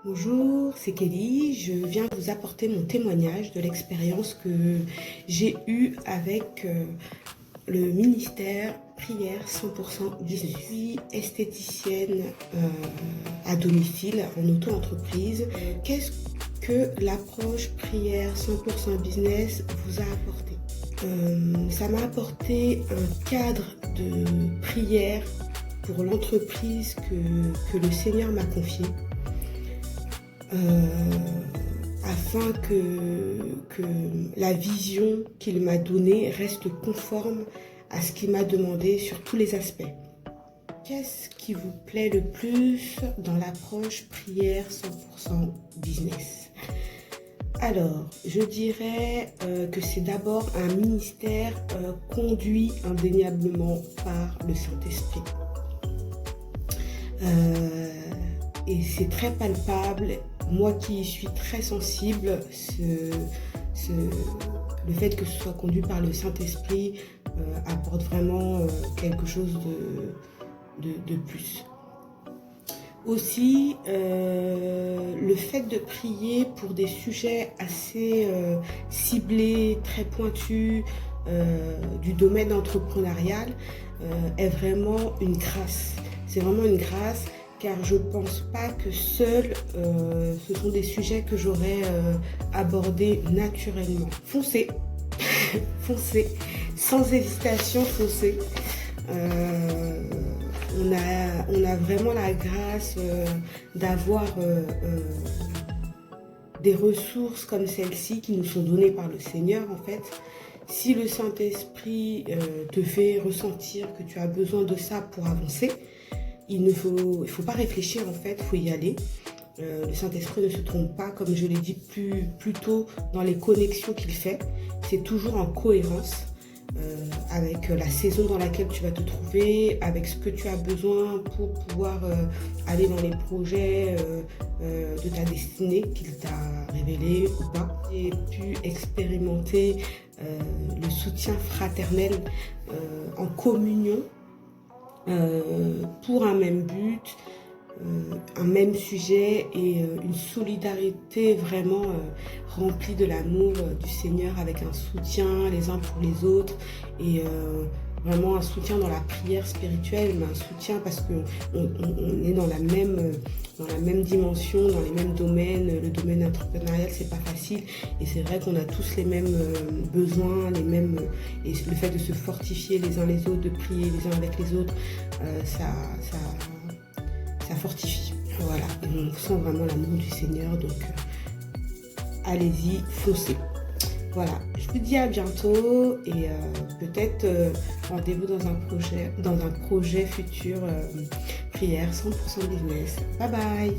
Bonjour, c'est Kelly. Je viens vous apporter mon témoignage de l'expérience que j'ai eue avec le ministère Prière 100% Business. Je suis esthéticienne à domicile en auto-entreprise. Qu'est-ce que l'approche Prière 100% Business vous a apporté? Ça m'a apporté un cadre de prière pour l'entreprise que le Seigneur m'a confiée. Afin que la vision qu'il m'a donnée reste conforme à ce qu'il m'a demandé sur tous les aspects. Qu'est-ce qui vous plaît le plus dans l'approche prière 100% business? Alors, je dirais que c'est d'abord un ministère conduit indéniablement par le Saint-Esprit. Et c'est très palpable. Moi qui suis très sensible, le fait que ce soit conduit par le Saint-Esprit apporte vraiment quelque chose de plus. Aussi, le fait de prier pour des sujets assez ciblés, très pointus, du domaine entrepreneurial est vraiment une grâce. C'est vraiment une grâce. Car je ne pense pas que seuls ce sont des sujets que j'aurais abordés naturellement. Foncez, foncez, sans hésitation, foncez. On a vraiment la grâce d'avoir des ressources comme celle-ci qui nous sont données par le Seigneur en fait. Si le Saint-Esprit te fait ressentir que tu as besoin de ça pour avancer, il ne faut pas réfléchir en fait, il faut y aller. Le Saint-Esprit ne se trompe pas, comme je l'ai dit plus tôt, dans les connexions qu'il fait. C'est toujours en cohérence avec la saison dans laquelle tu vas te trouver, avec ce que tu as besoin pour pouvoir aller dans les projets de ta destinée qu'il t'a révélé ou pas. J'ai pu expérimenter le soutien fraternel en communion pour un même but, un même sujet et une solidarité vraiment remplie de l'amour du Seigneur avec un soutien les uns pour les autres et vraiment un soutien dans la prière spirituelle, mais un soutien parce qu'on est dans la même dimension, dans les mêmes domaines. Le domaine entrepreneurial, c'est pas facile et c'est vrai qu'on a tous les mêmes besoins, et le fait de se fortifier les uns les autres, de prier les uns avec les autres, ça fortifie. Voilà, et on sent vraiment l'amour du Seigneur, donc allez-y, foncez. Voilà, je vous dis à bientôt et peut-être rendez-vous dans un projet futur prière 100% business. Bye bye.